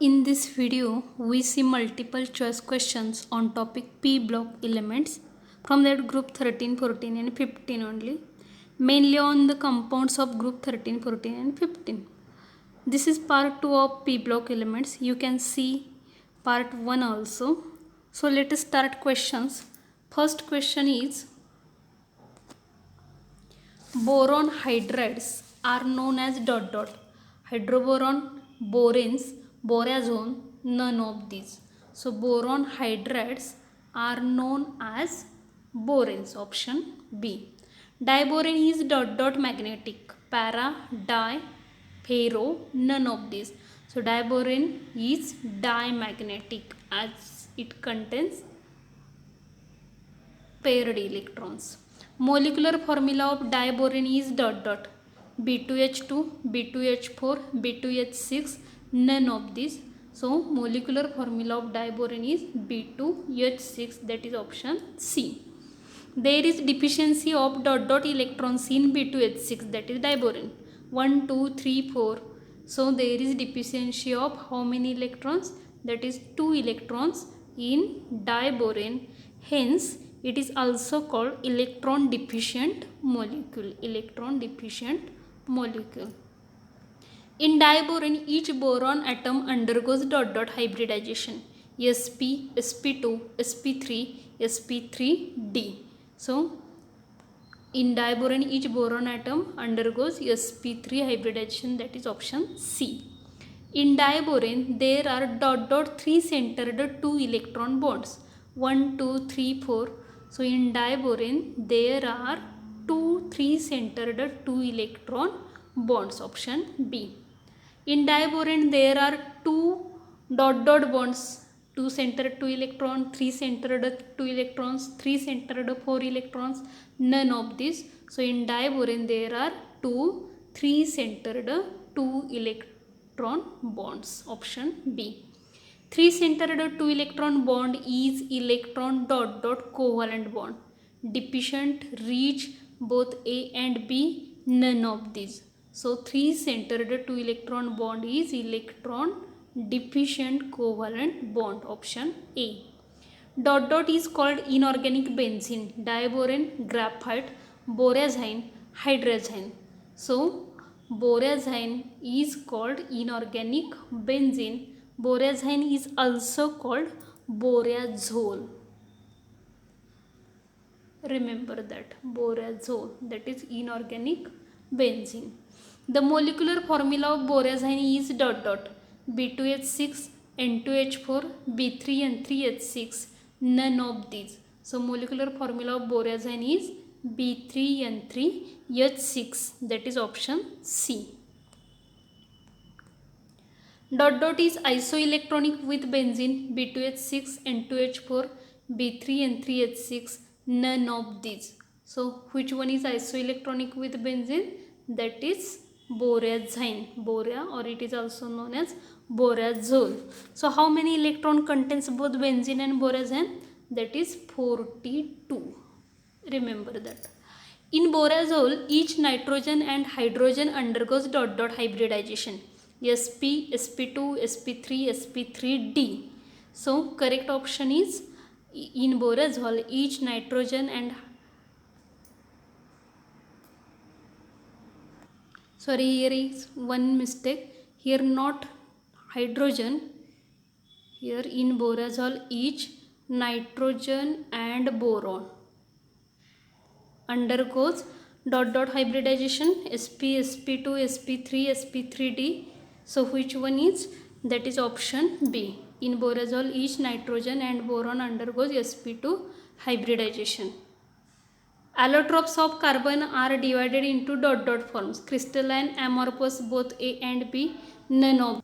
In this video, we see multiple choice questions on topic P block elements from that group 13, 14 and 15 only, mainly on the compounds of group 13, 14 and 15. This is part 2 of P block elements. You can see part 1 also. So let us start questions. First question is, boron hydrides are known as ... Hydroboron, boranes, borazone, none of these. So boron hydrides are known as boranes. Option B. Diborane is ... magnetic. Para, di, ferro, none of these. So diborane is dimagnetic as it contains paired electrons. Molecular formula of diborane is ... B2H2, B2H4, B2H6, none of these. So molecular formula of diborane is B2H6, that is option C. There is deficiency of ... electrons in B2H6, that is diborane. 1, 2, 3, 4. So there is deficiency of how many electrons? That is 2 electrons in diborane. Hence it is also called electron deficient molecule. Electron deficient molecule. In diborane, each boron atom undergoes ... hybridization. sp, sp2, sp3, sp3d. So in diborane, each boron atom undergoes sp3 hybridization, that is option C. In diborane, there are ... 3 centered 2 electron bonds. 1, 2, 3, 4. So in diborane, there are 2 3 centered 2 electron bonds. Option B. In diborane, there are 2 ... bonds. 2 centered 2 electrons, 3 centered 2 electrons, 3 centered 4 electrons, none of these. So in diborane, there are 2 3 centered 2 electron bonds. Option B. 3 centered 2 electron bond is electron ... covalent bond. Deficient reach both A and B, none of these. So 3 centered 2 electron bond is electron deficient covalent bond. Option A. ... is called inorganic benzene, diborane, graphite, borazine, hydrazine. So borazine is called inorganic benzene. Borazine is also called borazole. Remember that, borazole, that is inorganic benzene. The molecular formula of borazine is ... B2H6, N2H4, B3N3H6, none of these. So molecular formula of borazine is B3N3H6, that is option C. ... is isoelectronic with benzene, B2H6, N2H4, B3N3H6, none of these. So which one is isoelectronic with benzene? That is borazine, or it is also known as borazole. So how many electron contains both benzene and borazine? That is 42. Remember that. In borazole, each nitrogen and hydrogen undergoes ... hybridization. sp, sp2, sp3, sp3d. So correct option is, in borazole, each nitrogen and here is one mistake. Here not hydrogen. Here in borazole, each nitrogen and boron undergoes ... hybridization. sp, sp2, sp3, sp3d. So which one is? That is option B. In borazole, each nitrogen and boron undergoes sp2 hybridization. Allotropes of carbon are divided into ... forms. Crystalline, amorphous, both A and B, none of.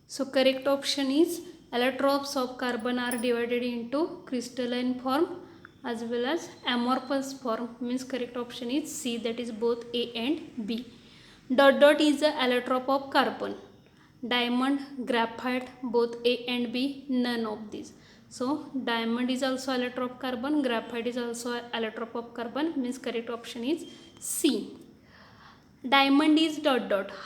So correct option is, allotropes of carbon are divided into crystalline form as well as amorphous form. Means correct option is C, that is both A and B. ... is the allotrope of carbon. Diamond, graphite, both A and B, none of these. So diamond is also allotrope of carbon, graphite is also allotrope of carbon, means correct option is C. Diamond is ...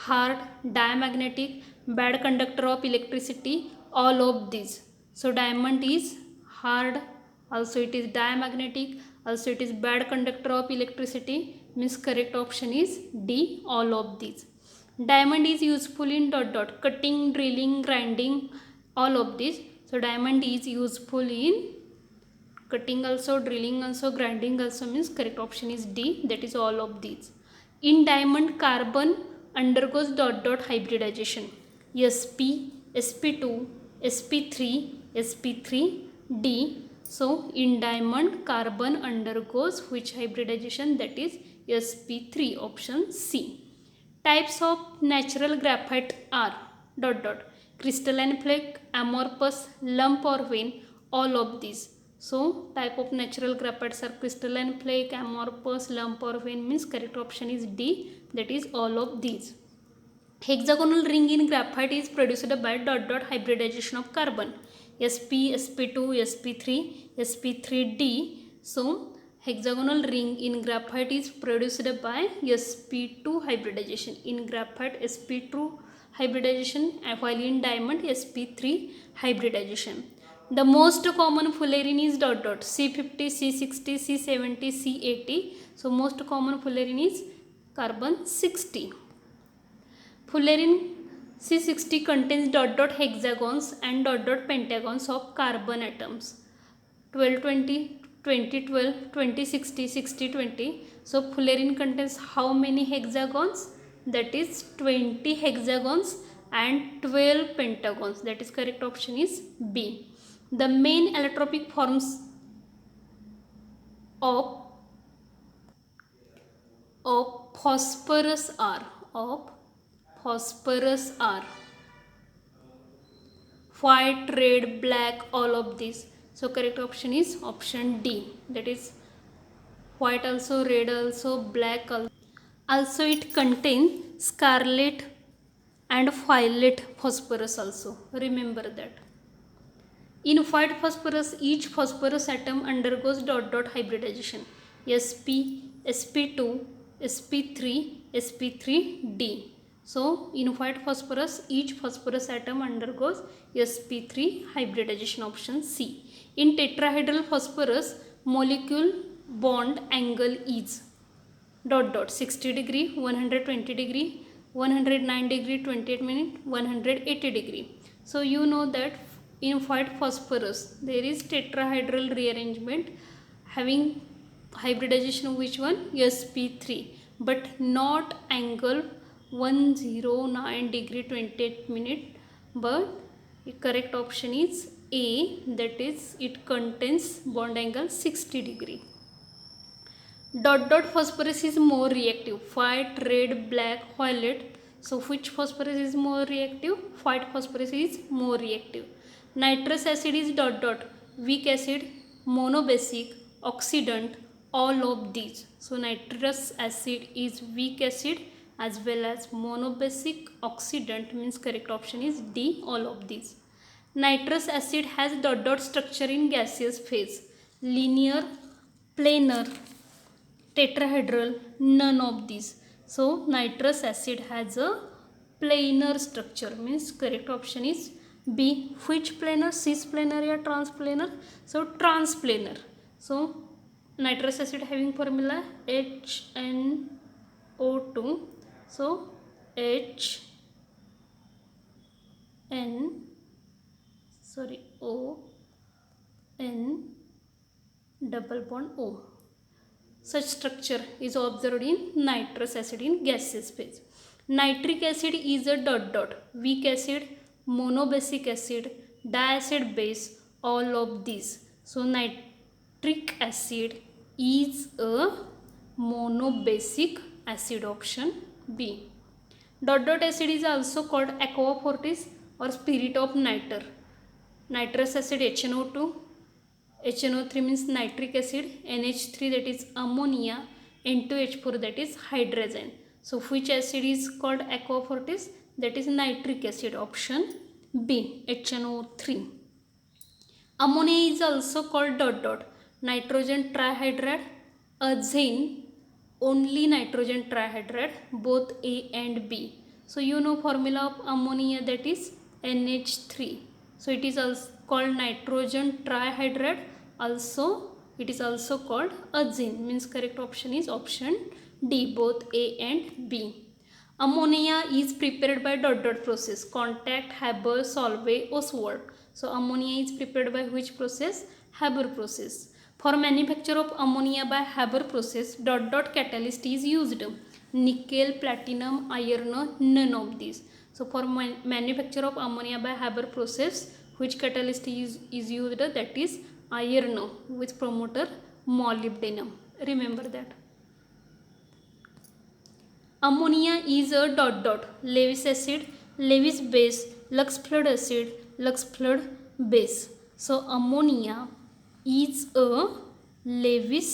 hard, diamagnetic, bad conductor of electricity, all of these. So diamond is hard, also it is diamagnetic, also it is bad conductor of electricity, means correct option is D, all of these. Diamond is useful in cutting, drilling, grinding, all of these. So diamond is useful in cutting also, drilling also, grinding also, means correct option is D, that is all of these. In diamond, carbon undergoes hybridization, sp, sp2, sp3, sp3d. So in diamond, carbon undergoes which hybridization? That is sp3, option C. Types of natural graphite are crystalline flake, amorphous, lump or vein, all of these. So type of natural graphites are crystalline flake, amorphous, lump or vein, means correct option is D, that is all of these. Hexagonal ring in graphite is produced by hybridization of carbon, sp, sp2, sp3, sp3d. So hexagonal ring in graphite is produced by sp2 hybridization. In graphite, sp2 hybridization, while in diamond, sp3 hybridization. The most common fullerene is C50, C60, C70, C80. So most common fullerene is carbon 60. Fullerene C60 contains hexagons and pentagons of carbon atoms. 1220, 2012, 2060, 6020. So fullerene contains how many hexagons? That is 20 hexagons and 12 pentagons. That is correct option is B. The main allotropic forms of phosphorus are white, red, black, all of these. So correct option is option D, that is white also, red also, black also. Also it contains scarlet and violet phosphorus also, remember that. In white phosphorus, each phosphorus atom undergoes hybridization, sp, sp2, sp3, sp3d. So in white phosphorus, each phosphorus atom undergoes sp3 hybridization, option C. In tetrahedral phosphorus, molecule bond angle is 60 degree, 120 degree, 109 degree, 28 minute, 180 degree. So you know that in white phosphorus there is tetrahedral rearrangement having hybridization of which one? sp3, but not angle 109 degree 28 minute, but the correct option is A, that is it contains bond angle 60 degree. Phosphorus is more reactive, white, red, black, violet. So which phosphorus is more reactive? White phosphorus is more reactive. Nitrous acid is weak acid, monobasic, oxidant, all of these. So nitrous acid is weak acid as well as monobasic, oxidant, means correct option is D, all of these. Nitrous acid has structure in gaseous phase, linear, planar, tetrahedral, none of these. So nitrous acid has a planar structure, means correct option is B. Which planar? Cisplanar or transplanar? So transplanar. So nitrous acid having formula HNO2. So O double bond O. Such structure is observed in nitrous acid in gaseous phase. Nitric acid is a weak acid, monobasic acid, diacid base, all of these. So nitric acid is a monobasic acid, option B. Acid is also called aqua fortis or spirit of nitre. Nitrous acid HNO2, HNO3 means nitric acid, NH3 that is ammonia, N2H4 that is hydrogen. So which acid is called aqua fortis? That is nitric acid, option B, HNO3. Ammonia is also called nitrogen trihydride, azane, only nitrogen trihydride, both A and B. So you know formula of ammonia, that is NH3. So it is also called nitrogen trihydride. Also it is also called azine. Means correct option is option D, both A and B. Ammonia is prepared by dot dot process: contact, Haber, Solvay, Oswald. So ammonia is prepared by which process? Haber process. For manufacture of ammonia by Haber process, dot dot catalyst is used: nickel, platinum, iron, none of these. So for manufacture of ammonia by Haber process, which catalyst is used? That is iron with promoter molybdenum. Remember that. Ammonia is a dot dot Lewis acid, Lewis base, Lux flood acid, Lux flood base. So ammonia is a Lewis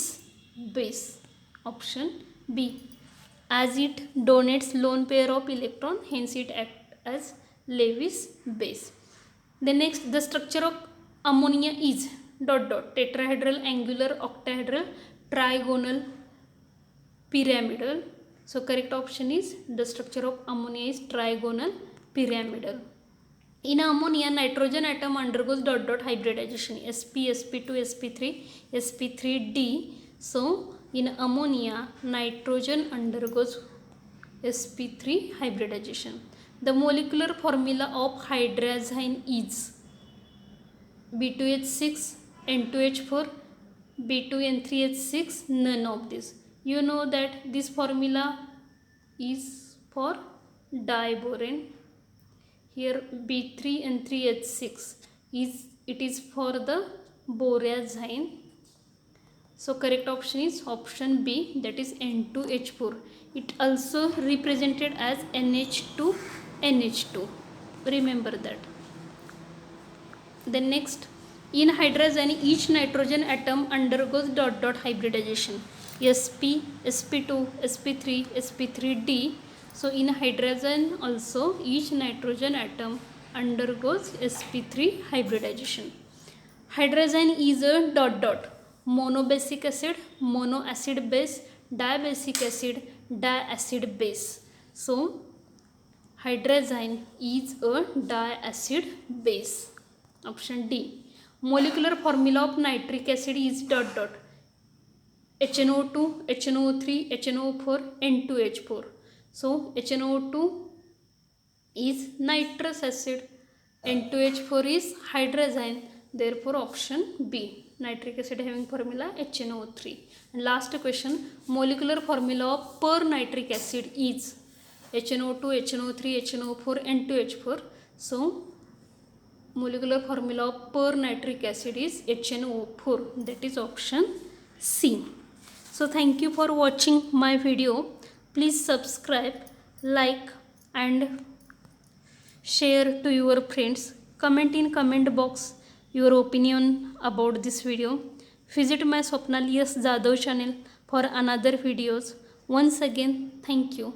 base. Option B. As it donates lone pair of electron, hence it acts as Lewis base. The next, the structure of ammonia is dot dot tetrahedral, angular, octahedral, trigonal, pyramidal. So correct option is the structure of ammonia is trigonal pyramidal. In ammonia, nitrogen atom undergoes dot dot hybridization: sp, sp2, sp3, sp3d. So in ammonia, nitrogen undergoes sp3 hybridization. The molecular formula of hydrazine is B2H6, N2H4, B2N3H6, none of this. You know that this formula is for diborane. Here B3N3H6 is for the borazine. So correct option is option B, that is N2H4. It also represented as NH2NH2. Remember that. Then next, in hydrazine, each nitrogen atom undergoes dot dot hybridization: sp, sp2, sp3, sp3d. So in hydrazine also each nitrogen atom undergoes sp3 hybridization. Hydrazine is a dot dot monobasic acid, monoacid base, dibasic acid, diacid base. So hydrazine is a diacid base. Option D. Molecular formula of nitric acid is dot dot HNO2, HNO3, HNO4, N2H4. So HNO2 is nitrous acid, N2H4 is hydrazine. Therefore option B, nitric acid having formula HNO3. And last question, molecular formula of pernitric acid is HNO2, HNO3, HNO4, N2H4. So molecular formula of pernitric acid is HNO4, that is option C. So thank you for watching my video. Please subscribe, like and share to your friends. Comment in comment box your opinion about this video. Visit my Swapnali S. Jadhav channel for another videos. Once again, thank you.